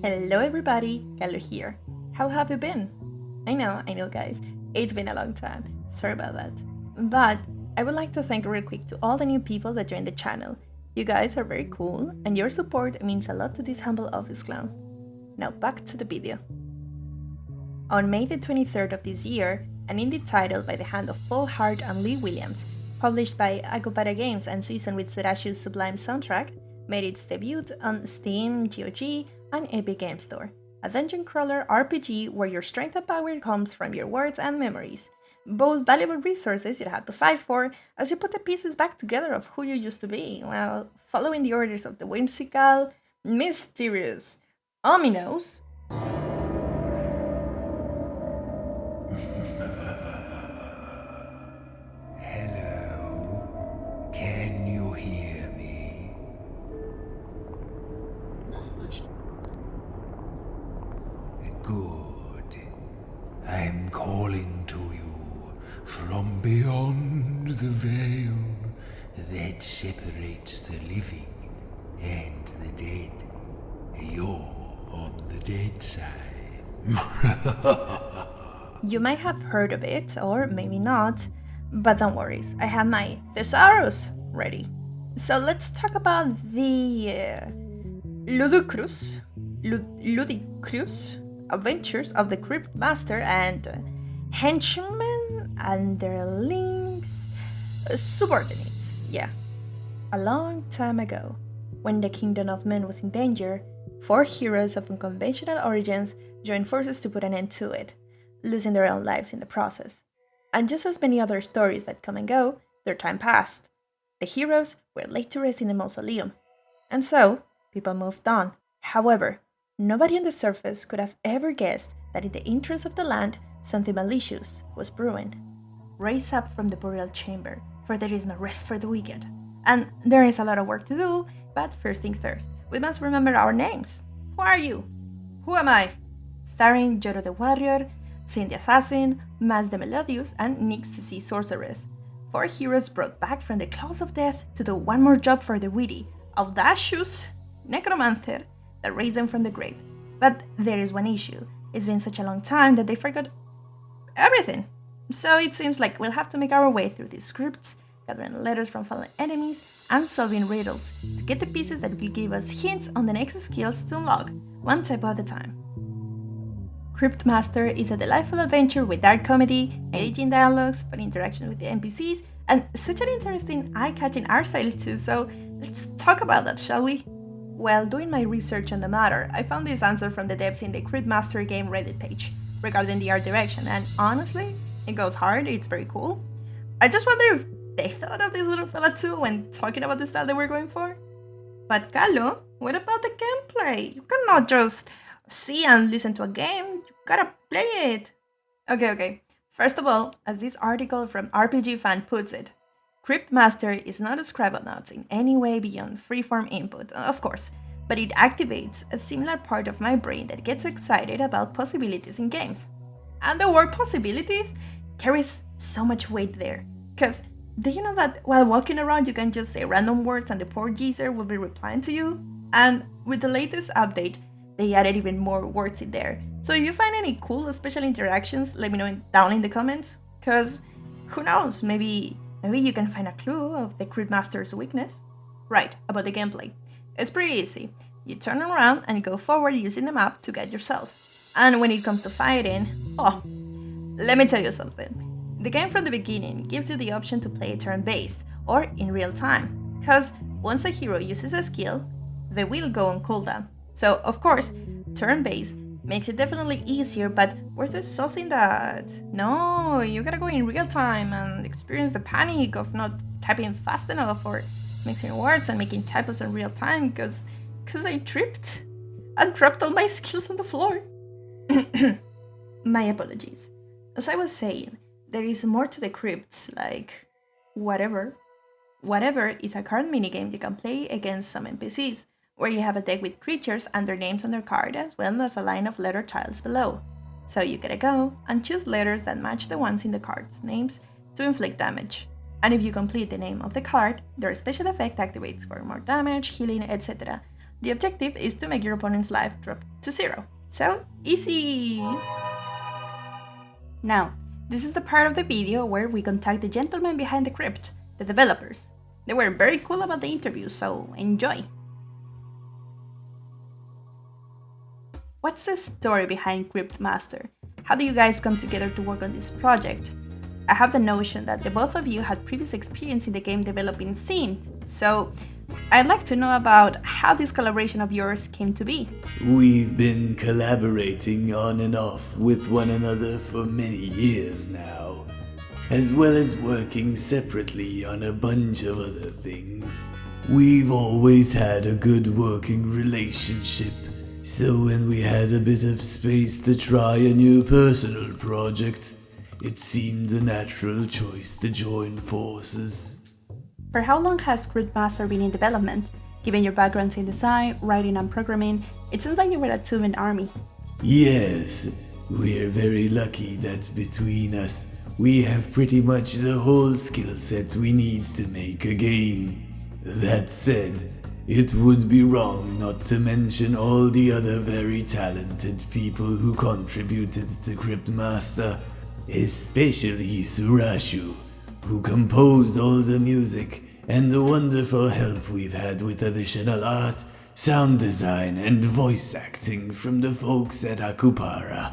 Hello everybody, Kalo here. How have you been? I know guys, it's been a long time, sorry about that. But I would like to thank real quick to all the new people that joined the channel. You guys are very cool and your support means a lot to this humble office clown. Now back to the video. On May the 23rd of this year, an indie title by the hand of Paul Hart and Lee Williams, published by Agopara Games and seasoned with Surashu's sublime soundtrack, made its debut on Steam, GOG, and Epic Games Store, a dungeon crawler RPG where your strength and power comes from your words and memories, both valuable resources you have to fight for as you put the pieces back together of who you used to be, while following the orders of the whimsical, mysterious, ominous, Hello, can you hear me? Good. I'm calling to you from beyond the veil that separates the living and the dead. You're on the dead side. You might have heard of it, or maybe not, but don't worry, I have my thesaurus ready. So let's talk about the ludicrous adventures of the Cryptmaster and henchmen and their links, subordinates. Yeah. A long time ago, when the kingdom of men was in danger, 4 heroes of unconventional origins joined forces to put an end to it, losing their own lives in the process. And just as many other stories that come and go, their time passed. The heroes were laid to rest in the mausoleum. And so, people moved on. However, nobody on the surface could have ever guessed that in the entrance of the land, something malicious was brewing. Rise up from the burial chamber, for there is no rest for the wicked. And there is a lot of work to do, but first things first, we must remember our names. Who are you? Who am I? Starring Joro the Warrior, Sin the Assassin, Maz the Melodious, and Nyx the Sea Sorceress. 4 heroes brought back from the claws of death to do one more job for the witty, audacious necromancer that raised them from the grave. But there is one issue. It's been such a long time that they forgot everything. So it seems like we'll have to make our way through these scripts, gathering letters from fallen enemies, and solving riddles to get the pieces that will give us hints on the next skills to unlock, one step at a time. Cryptmaster is a delightful adventure with dark comedy, engaging dialogues, fun interaction with the NPCs, and such an interesting, eye-catching art style too, so let's talk about that, shall we? While doing my research on the matter, I found this answer from the devs in the Cryptmaster game Reddit page regarding the art direction, and honestly, it goes hard, it's very cool. I just wonder if they thought of this little fella too when talking about the style they were going for. But Kalo, what about the gameplay? You cannot just see and listen to a game, you gotta play it. Okay. First of all, as this article from RPG Fan puts it, Cryptmaster is not a Scribblenauts in any way beyond freeform input, of course, but it activates a similar part of my brain that gets excited about possibilities in games. And the word possibilities carries so much weight there, because do you know that while walking around you can just say random words and the poor geezer will be replying to you? And with the latest update, they added even more words in there. So if you find any cool special interactions, let me know down in the comments, because who knows, maybe you can find a clue of the Cryptmaster's weakness. Right, about the gameplay. It's pretty easy. You turn around and go forward using the map to guide yourself. And when it comes to fighting, let me tell you something. The game from the beginning gives you the option to play turn-based, or in real time, because once a hero uses a skill, they will go on cooldown. So, of course, turn-based makes it definitely easier, but where's the sauce in that? No, you gotta go in real time and experience the panic of not typing fast enough or mixing words and making typos in real time because I tripped and dropped all my skills on the floor. My apologies. As I was saying, there is more to the crypts, like whatever. Whatever is a card minigame you can play against some NPCs, where you have a deck with creatures and their names on their card as well as a line of letter tiles below. So you gotta go and choose letters that match the ones in the card's names to inflict damage. And if you complete the name of the card, their special effect activates for more damage, healing, etc. The objective is to make your opponent's life drop to 0. So, easy! Now, this is the part of the video where we contact the gentleman behind the crypt, the developers. They were very cool about the interview, so enjoy! What's the story behind Cryptmaster? How do you guys come together to work on this project? I have the notion that the both of you had previous experience in the game developing scene, so I'd like to know about how this collaboration of yours came to be. We've been collaborating on and off with one another for many years now, as well as working separately on a bunch of other things. We've always had a good working relationship, so when we had a bit of space to try a new personal project, it seemed a natural choice to join forces. For how long has Cryptmaster been in development? Given your backgrounds in design, writing and programming, it seems like you were a two-man army. Yes, we're very lucky that between us, we have pretty much the whole skill set we need to make a game. That said, it would be wrong not to mention all the other very talented people who contributed to Cryptmaster, especially Surashu, who composed all the music, and the wonderful help we've had with additional art, sound design, and voice acting from the folks at Akupara.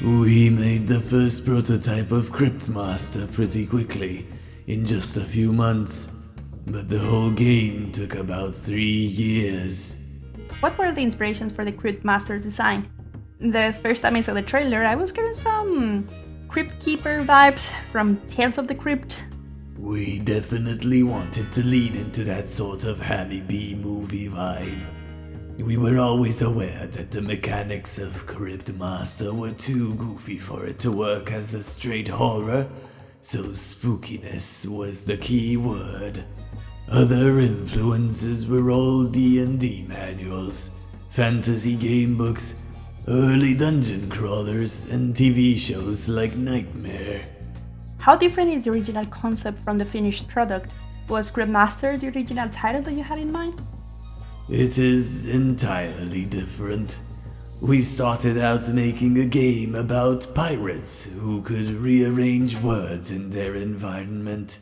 We made the first prototype of Cryptmaster pretty quickly, in just a few months, but the whole game took about 3 years. What were the inspirations for the Cryptmaster's design? The first time I saw the trailer, I was getting some Crypt Keeper vibes from Tales of the Crypt. We definitely wanted to lean into that sort of Hammy B-movie vibe. We were always aware that the mechanics of Cryptmaster were too goofy for it to work as a straight horror, so spookiness was the key word. Other influences were all D&D manuals, fantasy game books, early dungeon crawlers, and TV shows like Nightmare. How different is the original concept from the finished product? Was Cryptmaster the original title that you had in mind? It is entirely different. We started out making a game about pirates who could rearrange words in their environment,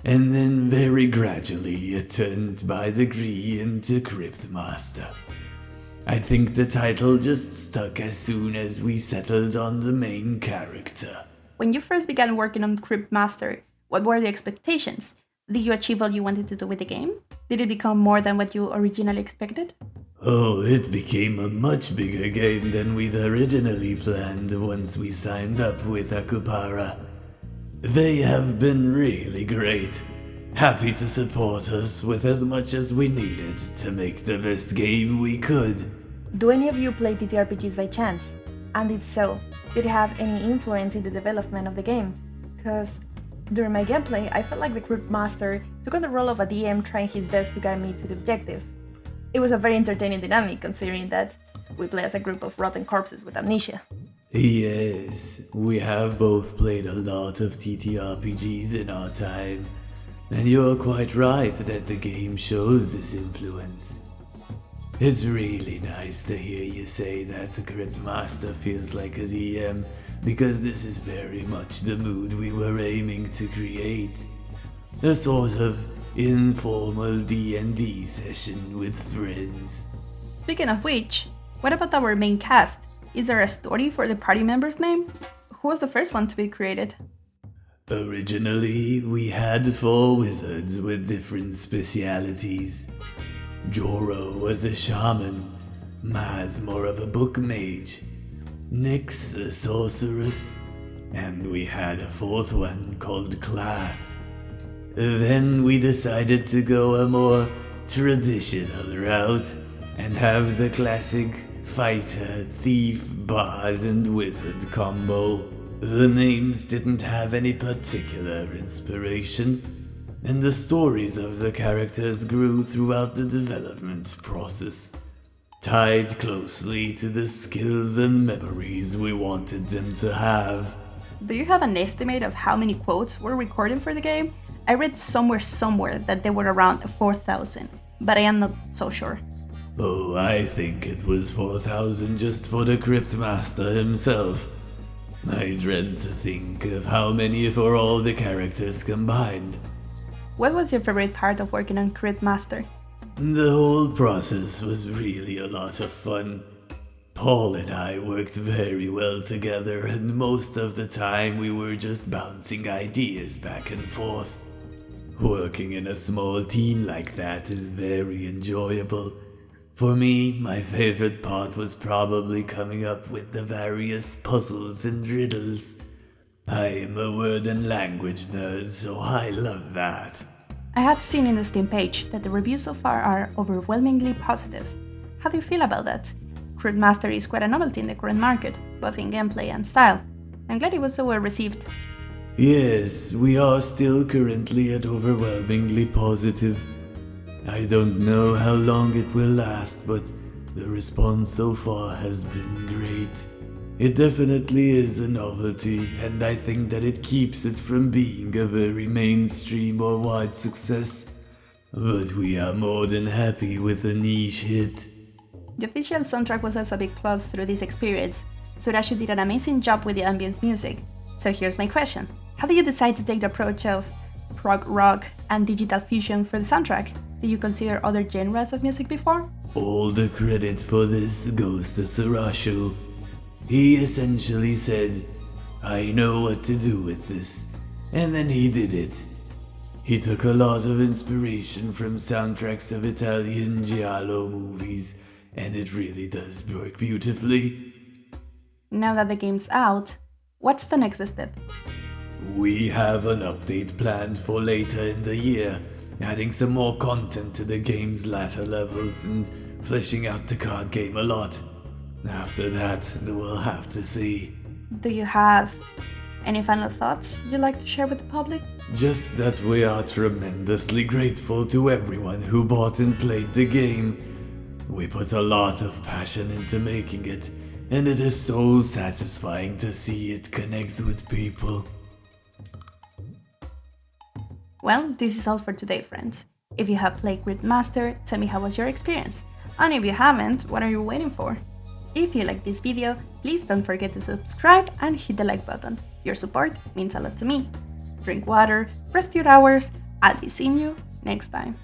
and then very gradually it turned by degree into Cryptmaster. I think the title just stuck as soon as we settled on the main character. When you first began working on Cryptmaster, what were the expectations? Did you achieve what you wanted to do with the game? Did it become more than what you originally expected? Oh, it became a much bigger game than we'd originally planned once we signed up with Akupara. They have been really great, happy to support us with as much as we needed to make the best game we could. Do any of you play TTRPGs by chance? And if so, did it have any influence in the development of the game? Because during my gameplay, I felt like the Cryptmaster took on the role of a DM trying his best to guide me to the objective. It was a very entertaining dynamic considering that we play as a group of rotten corpses with amnesia. Yes, we have both played a lot of TTRPGs in our time, and you're quite right that the game shows this influence. It's really nice to hear you say that the Cryptmaster feels like a DM, because this is very much the mood we were aiming to create. A sort of informal D&D session with friends. Speaking of which, what about our main cast? Is there a story for the party member's name? Who was the first one to be created? Originally, we had 4 wizards with different specialities. Joro was a shaman, Maz more of a book mage, Nyx a sorceress, and we had a 4th one called Clath. Then we decided to go a more traditional route and have the classic fighter, thief, bard, and wizard combo. The names didn't have any particular inspiration, and the stories of the characters grew throughout the development process, tied closely to the skills and memories we wanted them to have. Do you have an estimate of how many quotes were recorded for the game? I read somewhere that they were around 4,000, but I am not so sure. Oh, I think it was 4,000 just for the Cryptmaster himself. I dread to think of how many for all the characters combined. What was your favorite part of working on Cryptmaster? The whole process was really a lot of fun. Paul and I worked very well together, and most of the time we were just bouncing ideas back and forth. Working in a small team like that is very enjoyable. For me, my favorite part was probably coming up with the various puzzles and riddles. I am a word and language nerd, so I love that. I have seen in the Steam page that the reviews so far are overwhelmingly positive. How do you feel about that? Cryptmaster is quite a novelty in the current market, both in gameplay and style. I'm glad it was so well received. Yes, we are still currently at overwhelmingly positive. I don't know how long it will last, but the response so far has been great. It definitely is a novelty, and I think that it keeps it from being a very mainstream or wide success. But we are more than happy with a niche hit. The official soundtrack was also a big plus through this experience. Surashu did an amazing job with the ambience music. So here's my question. How did you decide to take the approach of prog rock and digital fusion for the soundtrack? Did you consider other genres of music before? All the credit for this goes to Surashu. He essentially said, I know what to do with this, and then he did it. He took a lot of inspiration from soundtracks of Italian giallo movies, and it really does work beautifully. Now that the game's out, what's the next step? We have an update planned for later in the year, adding some more content to the game's latter levels and fleshing out the card game a lot. After that, we'll have to see. Do you have any final thoughts you'd like to share with the public? Just that we are tremendously grateful to everyone who bought and played the game. We put a lot of passion into making it, and it is so satisfying to see it connect with people. Well, this is all for today, friends. If you have played Cryptmaster, tell me how was your experience. And if you haven't, what are you waiting for? If you like this video, please don't forget to subscribe and hit the like button. Your support means a lot to me. Drink water, rest your hours. I'll be seeing you next time.